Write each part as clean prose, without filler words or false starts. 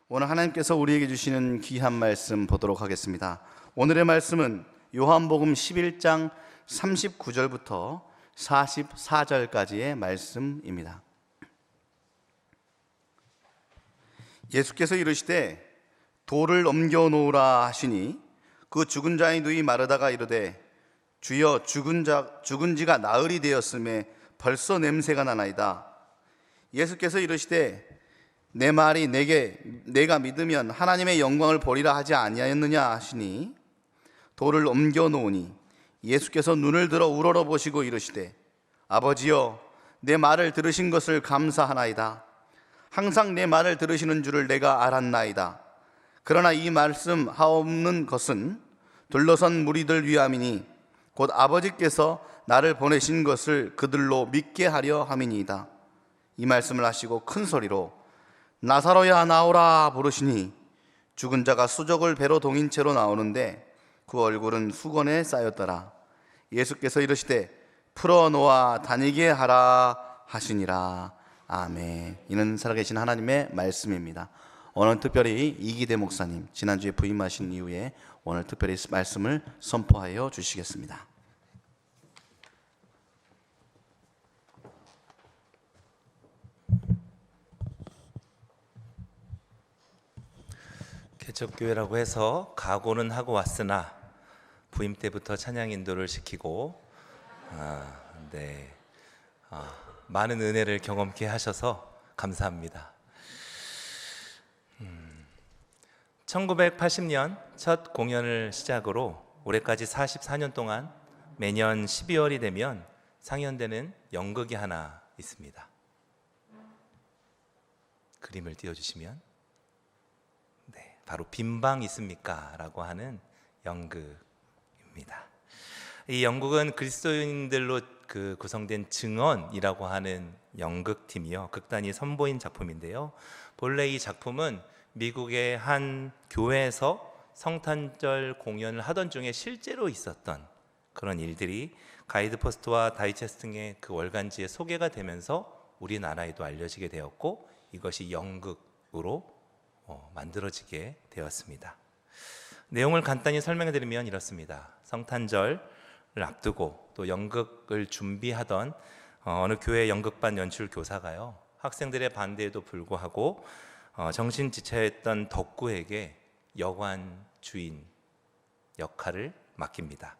오늘 하나님께서 우리에게 주시는 귀한 말씀 보도록 하겠습니다. 오늘의 말씀은 요한복음 11장 39절부터 44절까지의 말씀입니다. 예수께서 이르시되 돌을 옮겨 놓으라 하시니 그 죽은 자의 누이 마르다가 이르되 주여 죽은 지가 나흘이 되었음에 벌써 냄새가 나나이다. 예수께서 이르시되 내 말이 내가 믿으면 하나님의 영광을 보리라 하지 아니하였느냐 하시니 돌을 옮겨 놓으니 예수께서 눈을 들어 우러러 보시고 이르시되 아버지여 내 말을 들으신 것을 감사하나이다. 항상 내 말을 들으시는 줄을 내가 알았나이다. 그러나 이 말씀 하옵는 것은 둘러선 무리들 위함이니 곧 아버지께서 나를 보내신 것을 그들로 믿게 하려 함이니이다. 이 말씀을 하시고 큰 소리로 나사로야 나오라 부르시니 죽은 자가 수족을 배로 동인 채로 나오는데 그 얼굴은 수건에 쌓였더라. 예수께서 이르시되 풀어놓아 다니게 하라 하시니라. 아멘. 이는 살아계신 하나님의 말씀입니다. 오늘 특별히 이기대 목사님 지난주에 부임하신 이후에 오늘 특별히 말씀을 선포하여 주시겠습니다. 개척교회라고 해서 각오는 하고 왔으나 부임 때부터 찬양 인도를 시키고 많은 은혜를 경험케 하셔서 감사합니다. 1980년 첫 공연을 시작으로 올해까지 44년 동안 매년 12월이 되면 상연되는 연극이 하나 있습니다. 그림을 띄워주시면 바로 빈방 있습니까? 라고 하는 연극입니다. 이 연극은 그리스도인들로 구성된 증언이라고 하는 연극팀이요, 극단이 선보인 작품인데요, 본래 이 작품은 미국의 한 교회에서 성탄절 공연을 하던 중에 실제로 있었던 그런 일들이 가이드포스트와 다이제스트 등의 그 월간지에 소개가 되면서 우리나라에도 알려지게 되었고, 이것이 연극으로 만들어지게 되었습니다. 내용을 간단히 설명해 드리면 이렇습니다. 성탄절을 앞두고 또 연극을 준비하던 어느 교회 연극반 연출 교사가요, 학생들의 반대에도 불구하고 정신지체했던 덕구에게 여관 주인 역할을 맡깁니다.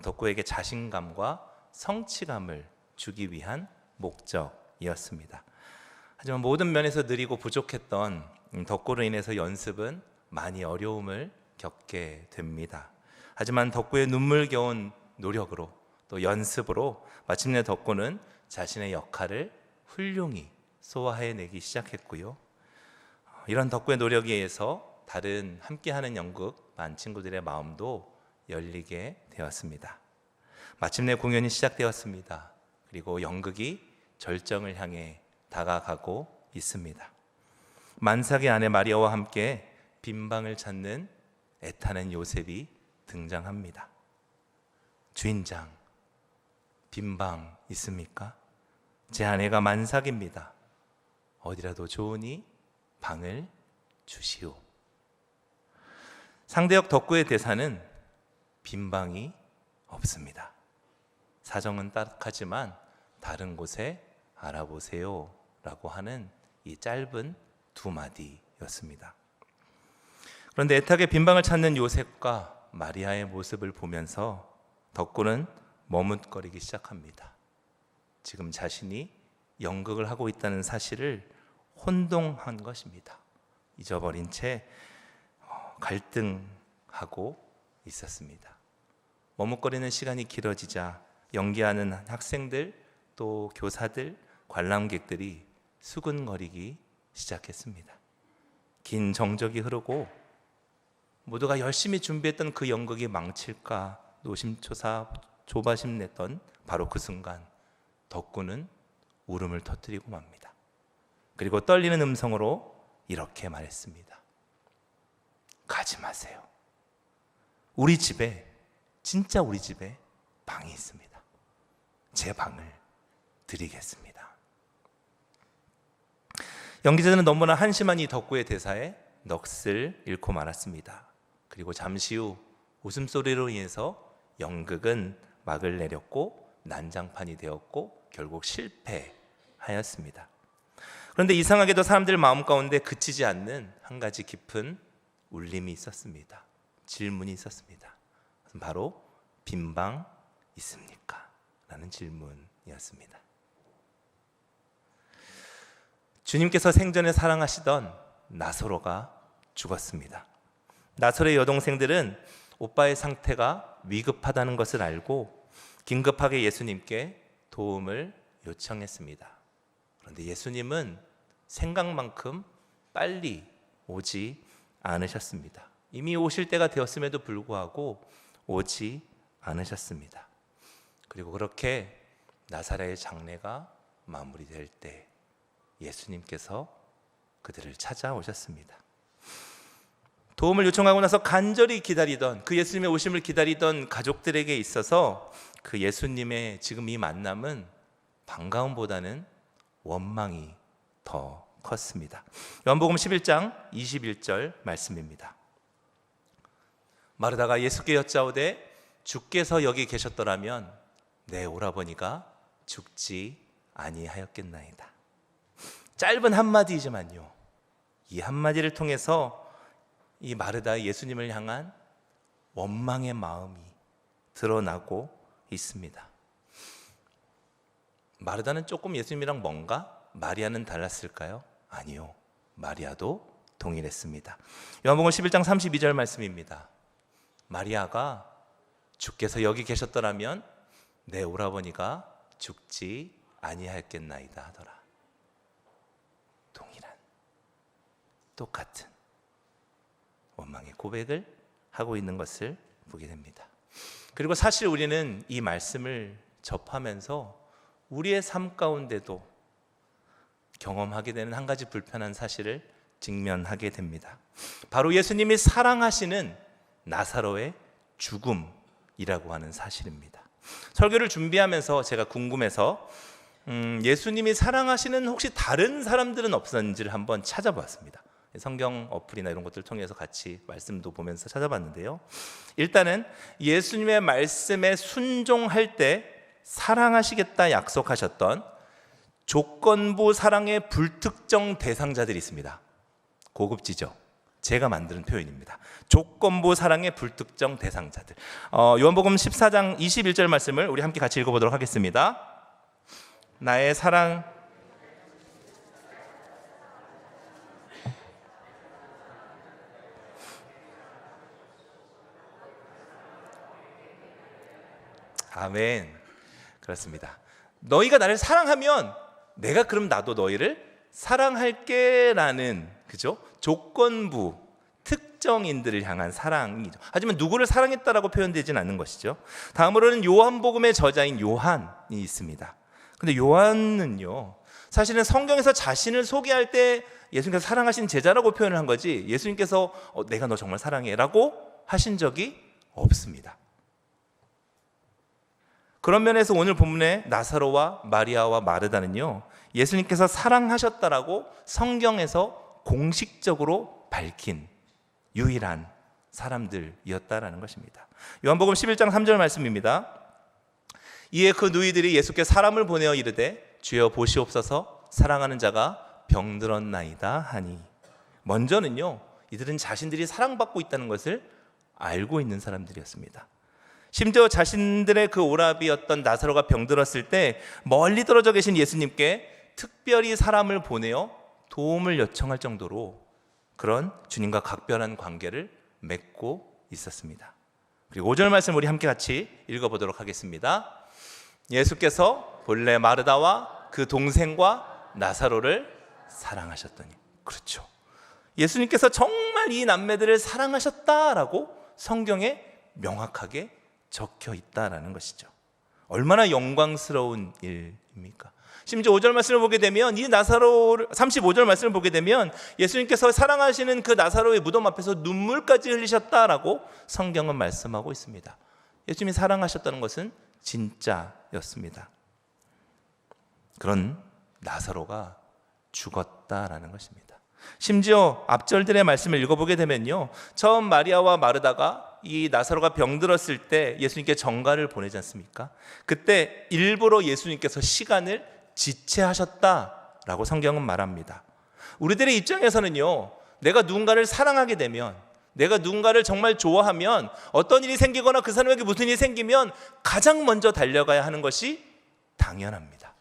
덕구에게 자신감과 성취감을 주기 위한 목적이었습니다. 하지만 모든 면에서 느리고 부족했던 덕구로 인해서 연습은 많이 어려움을 겪게 됩니다. 하지만 덕구의 눈물겨운 노력으로 또 연습으로 마침내 덕구는 자신의 역할을 훌륭히 소화해내기 시작했고요. 이런 덕구의 노력에 의해서 다른 함께하는 연극반 친구들의 마음도 열리게 되었습니다. 마침내 공연이 시작되었습니다. 그리고 연극이 절정을 향해 다가가고 있습니다. 만삭의 아내 마리아와 함께 빈방을 찾는 애타는 요셉이 등장합니다. 주인장, 빈방 있습니까? 제 아내가 만삭입니다. 어디라도 좋으니 방을 주시오. 상대역 덕구의 대사는 빈방이 없습니다. 사정은 딱하지만 다른 곳에 알아보세요 라고 하는 이 짧은 두 마디였습니다. 그런데 애타게 빈방을 찾는 요셉과 마리아의 모습을 보면서 덕구는 머뭇거리기 시작합니다. 지금 자신이 연극을 하고 있다는 사실을 혼동한 것입니다. 잊어버린 채 갈등하고 있었습니다. 머뭇거리는 시간이 길어지자 연기하는 학생들 또 교사들, 관람객들이 수근거리기 시작했습니다. 긴 정적이 흐르고 모두가 열심히 준비했던 그 연극이 망칠까 노심초사 조바심 냈던 바로 그 순간 덕구는 울음을 터뜨리고 맙니다. 그리고 떨리는 음성으로 이렇게 말했습니다. 가지 마세요. 우리 집에, 진짜 우리 집에 방이 있습니다. 제 방을 드리겠습니다. 연기자들은 너무나 한심한 이 덕구의 대사에 넋을 잃고 말았습니다. 그리고 잠시 후 웃음소리로 인해서 연극은 막을 내렸고 난장판이 되었고 결국 실패하였습니다. 그런데 이상하게도 사람들 마음 가운데 그치지 않는 한 가지 깊은 울림이 있었습니다. 질문이 있었습니다. 바로 빈방 있습니까? 라는 질문이었습니다. 주님께서 생전에 사랑하시던 나사로가 죽었습니다. 나사로의 여동생들은 오빠의 상태가 위급하다는 것을 알고 긴급하게 예수님께 도움을 요청했습니다. 그런데 예수님은 생각만큼 빨리 오지 않으셨습니다. 이미 오실 때가 되었음에도 불구하고 오지 않으셨습니다. 그리고 그렇게 나사렛의 장례가 마무리될 때 예수님께서 그들을 찾아오셨습니다. 도움을 요청하고 나서 간절히 기다리던, 그 예수님의 오심을 기다리던 가족들에게 있어서 그 예수님의 지금 이 만남은 반가움보다는 원망이 더 컸습니다. 요한복음 11장 21절 말씀입니다. 마르다가 예수께 여짜오되 주께서 여기 계셨더라면 내 오라버니가 죽지 아니하였겠나이다. 짧은 한마디이지만요, 이 한마디를 통해서 이 마르다의 예수님을 향한 원망의 마음이 드러나고 있습니다. 마르다는 조금 예수님이랑 뭔가, 마리아는 달랐을까요? 아니요, 마리아도 동일했습니다. 요한복음 11장 32절 말씀입니다. 마리아가 주께서 여기 계셨더라면 내 오라버니가 죽지 아니하였겠나이다 하더라. 동일한, 똑같은 원망의 고백을 하고 있는 것을 보게 됩니다. 그리고 사실 우리는 이 말씀을 접하면서 우리의 삶 가운데도 경험하게 되는 한 가지 불편한 사실을 직면하게 됩니다. 바로 예수님이 사랑하시는 나사로의 죽음이라고 하는 사실입니다. 설교를 준비하면서 제가 궁금해서 예수님이 사랑하시는 혹시 다른 사람들은 없었는지를 한번 찾아봤습니다. 성경 어플이나 이런 것들을 통해서 같이 말씀도 보면서 찾아봤는데요, 일단은 예수님의 말씀에 순종할 때 사랑하시겠다 약속하셨던 조건부 사랑의 불특정 대상자들이 있습니다. 고급지죠? 제가 만드는 표현입니다. 조건부 사랑의 불특정 대상자들. 요한복음 14장 21절 말씀을 우리 함께 같이 읽어보도록 하겠습니다. 나의 사랑 아멘. 그렇습니다. 너희가 나를 사랑하면 내가 그럼 나도 너희를 사랑할게 라는, 그죠? 조건부 특정인들을 향한 사랑이죠. 하지만 누구를 사랑했다라고 표현되지는 않는 것이죠. 다음으로는 요한복음의 저자인 요한이 있습니다. 근데 요한은요, 사실은 성경에서 자신을 소개할 때 예수님께서 사랑하신 제자라고 표현을 한 거지, 예수님께서 내가 너 정말 사랑해 라고 하신 적이 없습니다. 그런 면에서 오늘 본문의 나사로와 마리아와 마르다는요, 예수님께서 사랑하셨다라고 성경에서 공식적으로 밝힌 유일한 사람들이었다라는 것입니다. 요한복음 11장 3절 말씀입니다. 이에 그 누이들이 예수께 사람을 보내어 이르되 주여 보시옵소서 사랑하는 자가 병들었나이다 하니, 먼저는요, 이들은 자신들이 사랑받고 있다는 것을 알고 있는 사람들이었습니다. 심지어 자신들의 그 오라비였던 나사로가 병들었을 때 멀리 떨어져 계신 예수님께 특별히 사람을 보내어 도움을 요청할 정도로 그런 주님과 각별한 관계를 맺고 있었습니다. 그리고 5절 말씀 우리 함께 같이 읽어보도록 하겠습니다. 예수께서 본래 마르다와 그 동생과 나사로를 사랑하셨더니, 그렇죠, 예수님께서 정말 이 남매들을 사랑하셨다라고 성경에 명확하게 적혀 있다라는 것이죠. 얼마나 영광스러운 일입니까? 심지어 5절 말씀을 보게 되면, 이 나사로 35절 말씀을 보게 되면 예수님께서 사랑하시는 그 나사로의 무덤 앞에서 눈물까지 흘리셨다라고 성경은 말씀하고 있습니다. 예수님이 사랑하셨다는 것은 진짜였습니다. 그런 나사로가 죽었다라는 것입니다. 심지어 앞절들의 말씀을 읽어보게 되면요, 처음 마리아와 마르다가 이 나사로가 병들었을 때 예수님께 정가를 보내지 않습니까? 그때 일부러 예수님께서 시간을 지체하셨다라고 성경은 말합니다. 우리들의 입장에서는요, 내가 누군가를 사랑하게 되면, 내가 누군가를 정말 좋아하면, 어떤 일이 생기거나 그 사람에게 무슨 일이 생기면 가장 먼저 달려가야 하는 것이 당연합니다.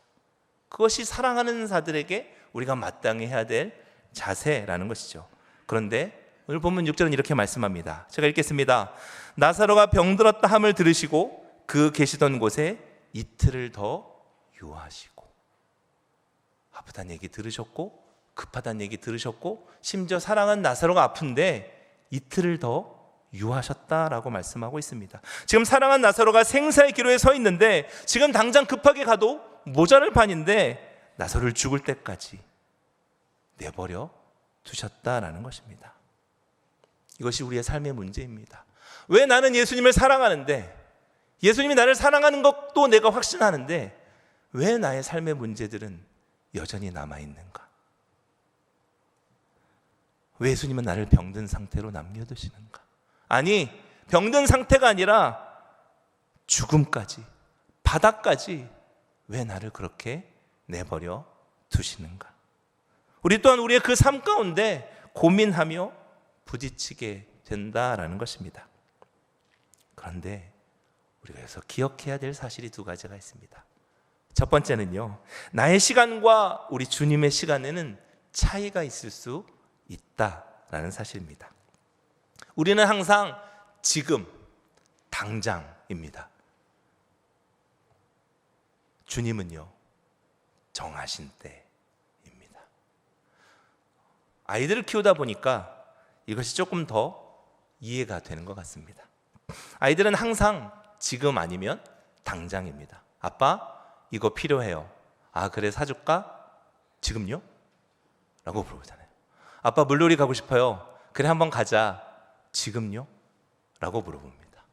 그것이 사랑하는 자들에게 우리가 마땅히 해야 될 자세라는 것이죠. 그런데 오늘 본문 6절은 이렇게 말씀합니다. 제가 읽겠습니다. 나사로가 병들었다 함을 들으시고 그 계시던 곳에 이틀을 더 유하시고. 아프다는 얘기 들으셨고, 급하다는 얘기 들으셨고, 심지어 사랑하는 나사로가 아픈데 이틀을 더 유하셨다라고 말씀하고 있습니다. 지금 사랑하는 나사로가 생사의 기로에 서 있는데, 지금 당장 급하게 가도 모자랄 판인데 나사로를 죽을 때까지 내버려 두셨다라는 것입니다. 이것이 우리의 삶의 문제입니다. 왜 나는 예수님을 사랑하는데, 예수님이 나를 사랑하는 것도 내가 확신하는데, 왜 나의 삶의 문제들은 여전히 남아있는가? 왜 예수님은 나를 병든 상태로 남겨두시는가? 아니, 병든 상태가 아니라 죽음까지, 바닥까지 왜 나를 그렇게 내버려 두시는가? 우리 또한 우리의 그 삶 가운데 고민하며 부딪히게 된다라는 것입니다. 그런데 우리가 여기서 기억해야 될 사실이 두 가지가 있습니다. 첫 번째는요, 나의 시간과 우리 주님의 시간에는 차이가 있을 수 있다라는 사실입니다. 우리는 항상 지금, 당장입니다. 주님은요, 정하신 때입니다. 아이들을 키우다 보니까 이것이 조금 더 이해가 되는 것 같습니다. 아이들은 항상 지금 아니면 당장입니다. 아빠, 이거 필요해요. 아, 그래, 사줄까? 지금요? 라고 물어보잖아요. 아빠, 물놀이 가고 싶어요. 그래, 한번 가자. 지금요? 라고 물어봅니다.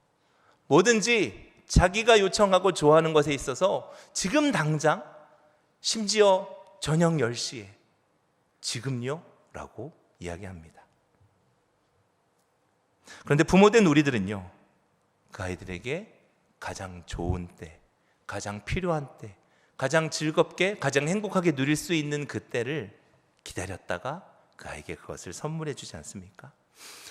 뭐든지 자기가 요청하고 좋아하는 것에 있어서 지금 당장, 심지어 저녁 10시에 지금요? 라고 이야기합니다. 그런데 부모된 우리들은요, 그 아이들에게 가장 좋은 때, 가장 필요한 때, 가장 즐겁게, 가장 행복하게 누릴 수 있는 그 때를 기다렸다가 그 아이에게 그것을 선물해 주지 않습니까?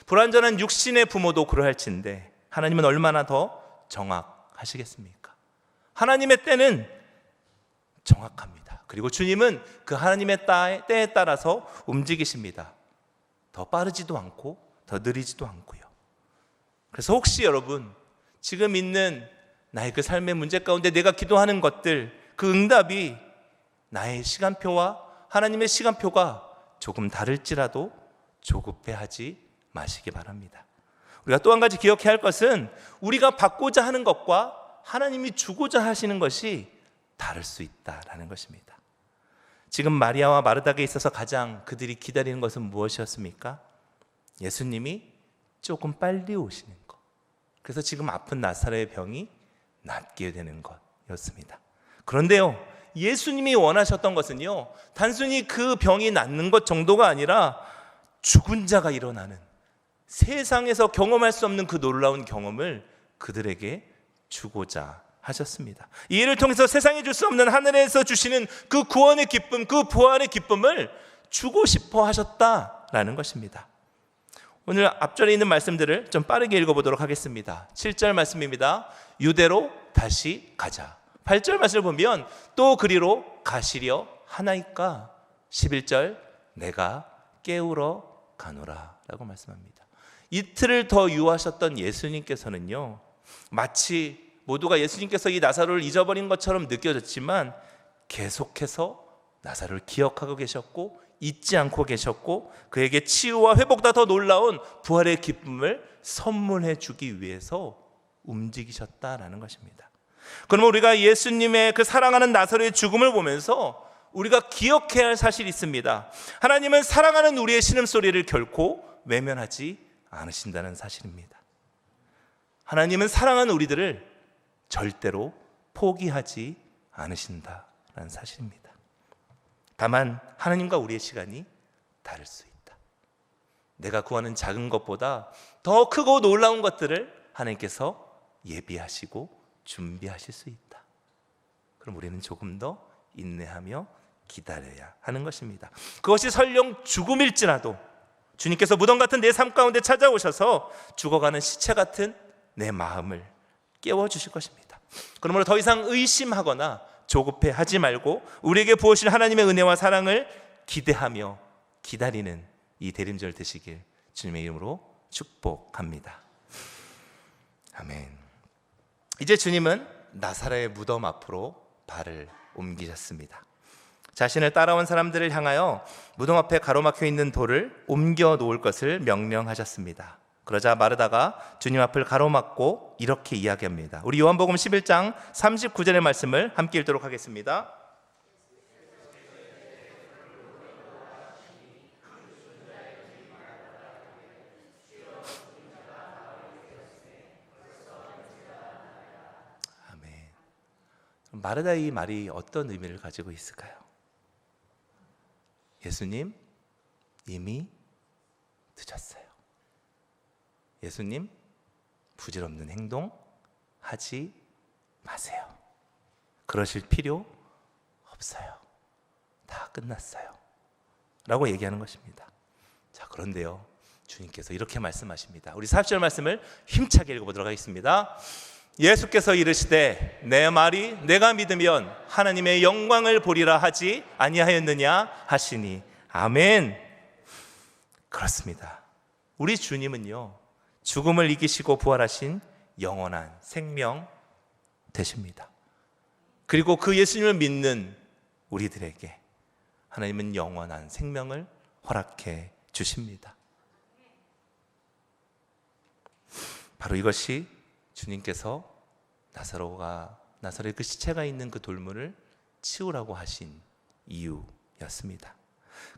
불완전한 육신의 부모도 그러할진데 하나님은 얼마나 더 정확하시겠습니까? 하나님의 때는 정확합니다. 그리고 주님은 그 하나님의 때에 따라서 움직이십니다. 더 빠르지도 않고 더 느리지도 않고요. 그래서 혹시 여러분, 지금 있는 나의 그 삶의 문제 가운데 내가 기도하는 것들, 그 응답이 나의 시간표와 하나님의 시간표가 조금 다를지라도 조급해하지 마시기 바랍니다. 우리가 또 한 가지 기억해야 할 것은, 우리가 받고자 하는 것과 하나님이 주고자 하시는 것이 다를 수 있다라는 것입니다. 지금 마리아와 마르다에게 있어서 가장 그들이 기다리는 것은 무엇이었습니까? 예수님이 조금 빨리 오시는 것. 그래서 지금 아픈 나사로의 병이 낫게 되는 것이었습니다. 그런데요, 예수님이 원하셨던 것은요, 단순히 그 병이 낫는 것 정도가 아니라 죽은 자가 일어나는, 세상에서 경험할 수 없는 그 놀라운 경험을 그들에게 주고자 하셨습니다. 이 일을 통해서 세상에 줄 수 없는 하늘에서 주시는 그 구원의 기쁨, 그 부활의 기쁨을 주고 싶어 하셨다라는 것입니다. 오늘 앞절에 있는 말씀들을 좀 빠르게 읽어보도록 하겠습니다. 7절 말씀입니다. 유대로 다시 가자. 8절 말씀을 보면 또 그리로 가시려 하나이까. 11절 내가 깨우러 가노라 라고 말씀합니다. 이틀을 더 유하셨던 예수님께서는요, 마치 모두가 예수님께서 이 나사로를 잊어버린 것처럼 느껴졌지만 계속해서 나사로를 기억하고 계셨고 잊지 않고 계셨고, 그에게 치유와 회복보다 더 놀라운 부활의 기쁨을 선물해 주기 위해서 움직이셨다라는 것입니다. 그러면 우리가 예수님의 그 사랑하는 나사로의 죽음을 보면서 우리가 기억해야 할 사실이 있습니다. 하나님은 사랑하는 우리의 신음소리를 결코 외면하지 않으신다는 사실입니다. 하나님은 사랑하는 우리들을 절대로 포기하지 않으신다는 사실입니다. 다만 하나님과 우리의 시간이 다를 수 있다. 내가 구하는 작은 것보다 더 크고 놀라운 것들을 하나님께서 예비하시고 준비하실 수 있다. 그럼 우리는 조금 더 인내하며 기다려야 하는 것입니다. 그것이 설령 죽음일지라도 주님께서 무덤 같은 내 삶 가운데 찾아오셔서 죽어가는 시체 같은 내 마음을 깨워주실 것입니다. 그러므로 더 이상 의심하거나 조급해하지 말고 우리에게 부으실 하나님의 은혜와 사랑을 기대하며 기다리는 이 대림절 되시길 주님의 이름으로 축복합니다. 아멘. 이제 주님은 나사렛의 무덤 앞으로 발을 옮기셨습니다. 자신을 따라온 사람들을 향하여 무덤 앞에 가로막혀 있는 돌을 옮겨 놓을 것을 명령하셨습니다. 그러자 마르다가 주님 앞을 가로막고 이렇게 이야기합니다. 우리 요한복음 11장 39절의 말씀을 함께 읽도록 하겠습니다. 아멘. 마르다의 이 말이 어떤 의미를 가지고 있을까요? 예수님, 이미 늦었어요. 예수님, 부질없는 행동 하지 마세요. 그러실 필요 없어요. 다 끝났어요. 라고 얘기하는 것입니다. 자, 그런데요, 주님께서 이렇게 말씀하십니다. 우리 40절 말씀을 힘차게 읽어보도록 하겠습니다. 예수께서 이르시되 내 말이 내가 믿으면 하나님의 영광을 보리라 하지 아니하였느냐 하시니 아멘. 그렇습니다. 우리 주님은요, 죽음을 이기시고 부활하신 영원한 생명 되십니다. 그리고 그 예수님을 믿는 우리들에게 하나님은 영원한 생명을 허락해 주십니다. 바로 이것이 주님께서 나사렛 그 시체가 있는 그 돌문을 치우라고 하신 이유였습니다.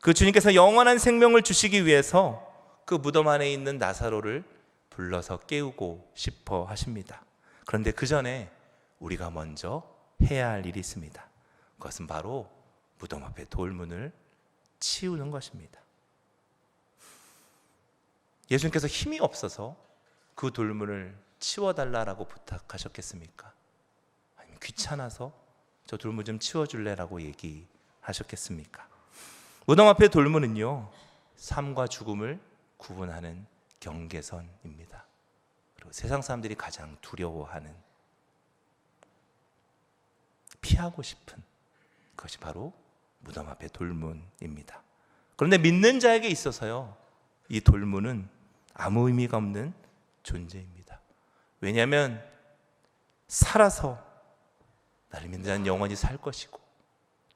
그 주님께서 영원한 생명을 주시기 위해서 그 무덤 안에 있는 나사로를 불러서 깨우고 싶어 하십니다. 그런데 그 전에 우리가 먼저 해야 할 일이 있습니다. 그것은 바로 무덤 앞에 돌문을 치우는 것입니다. 예수님께서 힘이 없어서 그 돌문을 치워달라고 부탁하셨겠습니까? 아니면 귀찮아서 저 돌문 좀 치워줄래라고 얘기하셨겠습니까? 무덤 앞의 돌문은요, 삶과 죽음을 구분하는 경계선입니다. 그리고 세상 사람들이 가장 두려워하는, 피하고 싶은 그것이 바로 무덤 앞의 돌문입니다. 그런데 믿는 자에게 있어서요, 이 돌문은 아무 의미가 없는 존재입니다. 왜냐하면 살아서 나를 믿는 자는 영원히 살 것이고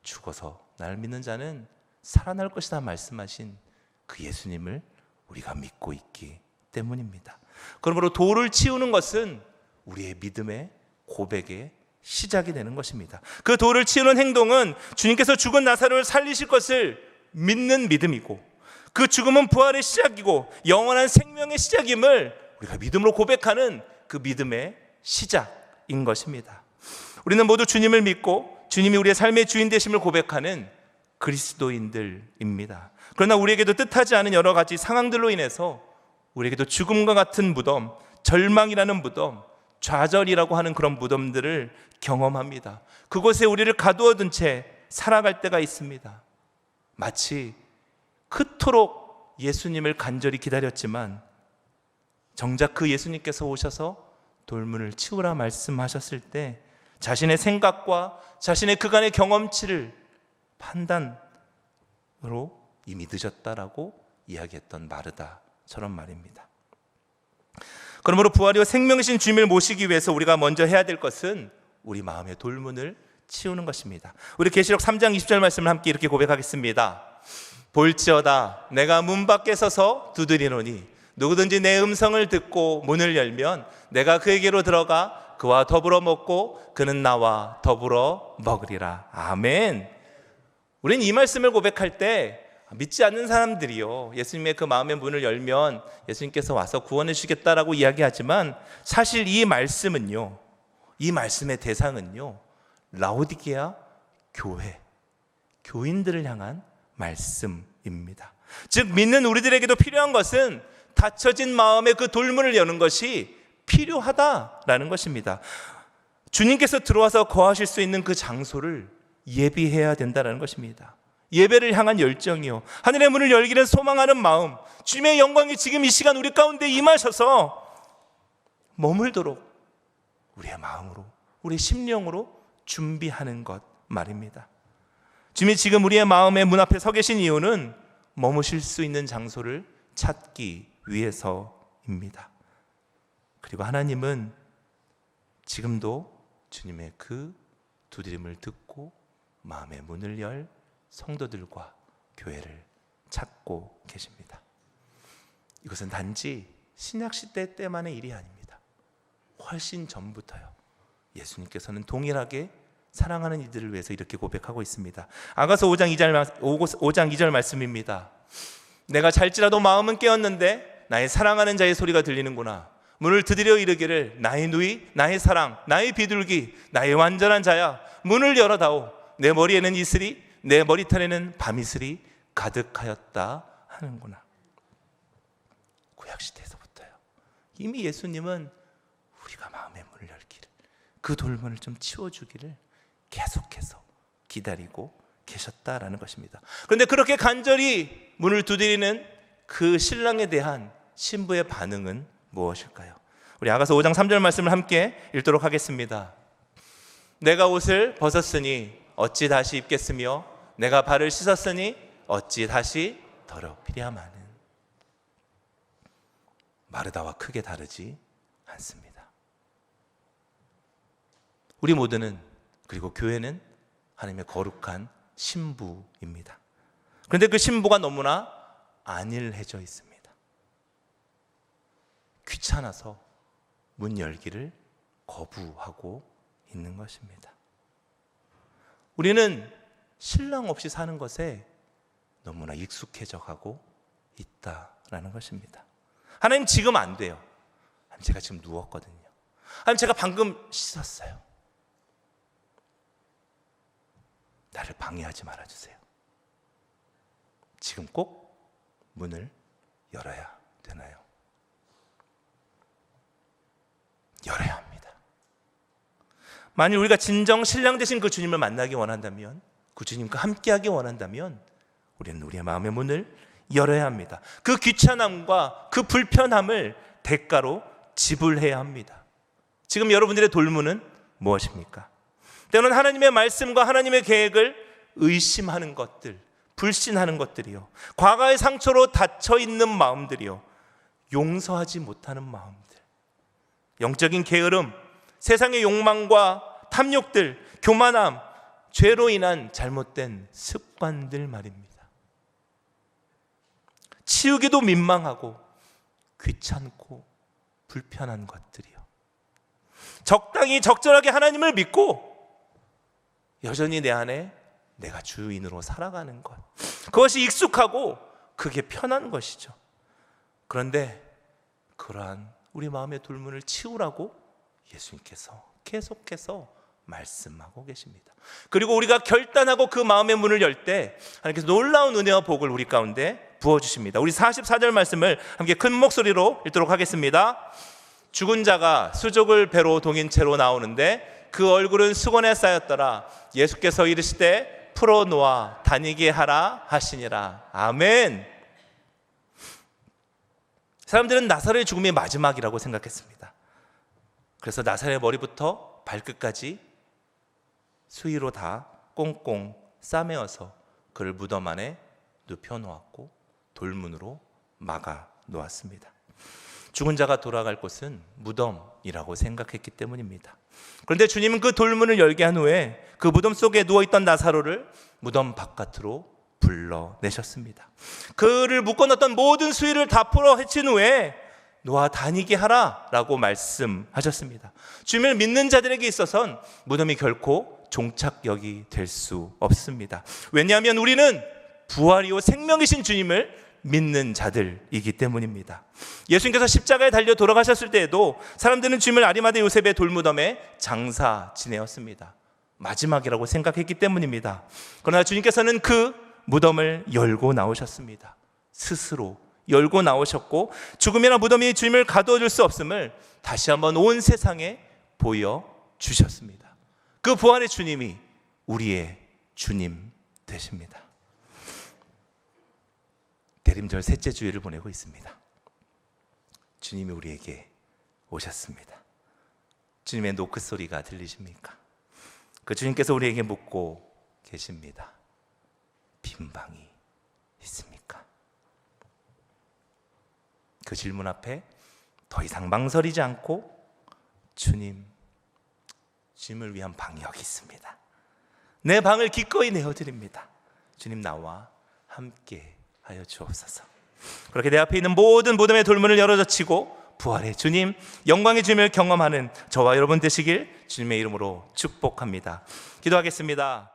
죽어서 나를 믿는 자는 살아날 것이다 말씀하신 그 예수님을 우리가 믿고 있기 때문입니다. 그러므로 돌을 치우는 것은 우리의 믿음의 고백의 시작이 되는 것입니다. 그 돌을 치우는 행동은 주님께서 죽은 나사로를 살리실 것을 믿는 믿음이고, 그 죽음은 부활의 시작이고 영원한 생명의 시작임을 우리가 믿음으로 고백하는 그 믿음의 시작인 것입니다. 우리는 모두 주님을 믿고 주님이 우리의 삶의 주인 되심을 고백하는 그리스도인들입니다. 그러나 우리에게도 뜻하지 않은 여러 가지 상황들로 인해서 우리에게도 죽음과 같은 무덤, 절망이라는 무덤, 좌절이라고 하는 그런 무덤들을 경험합니다. 그곳에 우리를 가두어둔 채 살아갈 때가 있습니다. 마치 그토록 예수님을 간절히 기다렸지만 정작 그 예수님께서 오셔서 돌문을 치우라 말씀하셨을 때 자신의 생각과 자신의 그간의 경험치를 판단으로 이미 늦었다라고 이야기했던 마르다처럼 말입니다. 그러므로 부활이와 생명이신 주님을 모시기 위해서 우리가 먼저 해야 될 것은 우리 마음의 돌문을 치우는 것입니다. 우리 계시록 3장 20절 말씀을 함께 이렇게 고백하겠습니다. 볼지어다 내가 문 밖에 서서 두드리노니 누구든지 내 음성을 듣고 문을 열면 내가 그에게로 들어가 그와 더불어 먹고 그는 나와 더불어 먹으리라. 아멘. 우리는 이 말씀을 고백할 때 믿지 않는 사람들이요, 예수님의 그 마음의 문을 열면 예수님께서 와서 구원해 주시겠다라고 이야기하지만 사실 이 말씀은요, 이 말씀의 대상은요, 라오디게아 교회, 교인들을 향한 말씀입니다. 즉 믿는 우리들에게도 필요한 것은 닫혀진 마음의 그 돌문을 여는 것이 필요하다라는 것입니다. 주님께서 들어와서 거하실 수 있는 그 장소를 예비해야 된다는 것입니다. 예배를 향한 열정이요, 하늘의 문을 열기를 소망하는 마음, 주님의 영광이 지금 이 시간 우리 가운데 임하셔서 머물도록 우리의 마음으로, 우리의 심령으로 준비하는 것 말입니다. 주님이 지금 우리의 마음의 문 앞에 서 계신 이유는 머무실 수 있는 장소를 찾기 위해서입니다. 그리고 하나님은 지금도 주님의 그 두드림을 듣고 마음의 문을 열 성도들과 교회를 찾고 계십니다. 이것은 단지 신약시대 때만의 일이 아닙니다. 훨씬 전부터요, 예수님께서는 동일하게 사랑하는 이들을 위해서 이렇게 고백하고 있습니다. 아가서 5장 2절 말씀입니다. 내가 잘지라도 마음은 깨었는데 나의 사랑하는 자의 소리가 들리는구나. 문을 두드려 이르기를 나의 누이, 나의 사랑, 나의 비둘기, 나의 완전한 자야, 문을 열어다오. 내 머리에는 이슬이, 내 머리털에는 밤이슬이 가득하였다 하는구나. 구약시대에서부터요, 이미 예수님은 우리가 마음의 문을 열기를, 그 돌문을 좀 치워주기를 계속해서 기다리고 계셨다라는 것입니다. 그런데 그렇게 간절히 문을 두드리는 그 신랑에 대한 신부의 반응은 무엇일까요? 우리 아가서 5장 3절 말씀을 함께 읽도록 하겠습니다. 내가 옷을 벗었으니 어찌 다시 입겠으며 내가 발을 씻었으니 어찌 다시 더럽히랴마는. 마르다와 크게 다르지 않습니다. 우리 모두는, 그리고 교회는 하나님의 거룩한 신부입니다. 그런데 그 신부가 너무나 안일해져 있습니다. 귀찮아서 문 열기를 거부하고 있는 것입니다. 우리는 신랑 없이 사는 것에 너무나 익숙해져 가고 있다라는 것입니다. 하나님 지금 안 돼요. 하나님 제가 지금 누웠거든요. 하나님 제가 방금 씻었어요. 나를 방해하지 말아주세요. 지금 꼭 문을 열어야 되나요? 열어야 합니다. 만일 우리가 진정 신랑 되신 그 주님을 만나기 원한다면, 그 주님과 함께하기 원한다면 우리는 우리의 마음의 문을 열어야 합니다. 그 귀찮음과 그 불편함을 대가로 지불해야 합니다. 지금 여러분들의 돌문은 무엇입니까? 때로는 하나님의 말씀과 하나님의 계획을 의심하는 것들, 불신하는 것들이요, 과거의 상처로 닫혀있는 마음들이요, 용서하지 못하는 마음들, 영적인 게으름, 세상의 욕망과 탐욕들, 교만함, 죄로 인한 잘못된 습관들 말입니다. 치우기도 민망하고 귀찮고 불편한 것들이요, 적당히 적절하게 하나님을 믿고 여전히 내 안에 내가 주인으로 살아가는 것, 그것이 익숙하고 그게 편한 것이죠. 그런데 그러한 우리 마음의 돌문을 치우라고 예수님께서 계속해서 말씀하고 계십니다. 그리고 우리가 결단하고 그 마음의 문을 열 때 하나님께서 놀라운 은혜와 복을 우리 가운데 부어주십니다. 우리 44절 말씀을 함께 큰 목소리로 읽도록 하겠습니다. 죽은 자가 수족을 배로 동인 채로 나오는데 그 얼굴은 수건에 쌓였더라. 예수께서 이르시되 풀어놓아 다니게 하라 하시니라. 아멘. 사람들은 나사로의 죽음이 마지막이라고 생각했습니다. 그래서 나사로의 머리부터 발끝까지 수의로 다 꽁꽁 싸매어서 그를 무덤 안에 눕혀놓았고 돌문으로 막아 놓았습니다. 죽은 자가 돌아갈 곳은 무덤이라고 생각했기 때문입니다. 그런데 주님은 그 돌문을 열게 한 후에 그 무덤 속에 누워있던 나사로를 무덤 바깥으로 불러내셨습니다. 그를 묶어놨던 모든 수의를 다 풀어 헤친 후에 놓아 다니게 하라라고 말씀하셨습니다. 주님을 믿는 자들에게 있어서는 무덤이 결코 종착역이 될 수 없습니다. 왜냐하면 우리는 부활이요 생명이신 주님을 믿는 자들이기 때문입니다. 예수님께서 십자가에 달려 돌아가셨을 때에도 사람들은 주님을 아리마대 요셉의 돌무덤에 장사 지내었습니다. 마지막이라고 생각했기 때문입니다. 그러나 주님께서는 그 무덤을 열고 나오셨습니다. 스스로 열고 나오셨고 죽음이나 무덤이 주님을 가두어줄 수 없음을 다시 한번 온 세상에 보여주셨습니다. 그 부활의 주님이 우리의 주님 되십니다. 대림절 셋째 주일을 보내고 있습니다. 주님이 우리에게 오셨습니다. 주님의 노크 소리가 들리십니까? 그 주님께서 우리에게 묻고 계십니다. 빈 방이 있습니까? 그 질문 앞에 더 이상 망설이지 않고 주님을 위한 방이 여기 있습니다. 내 방을 기꺼이 내어드립니다. 주님 나와 함께 하여 주옵소서. 그렇게 내 앞에 있는 모든 무덤의 돌문을 열어젖히고 부활의 주님, 영광의 주님을 경험하는 저와 여러분 되시길 주님의 이름으로 축복합니다. 기도하겠습니다.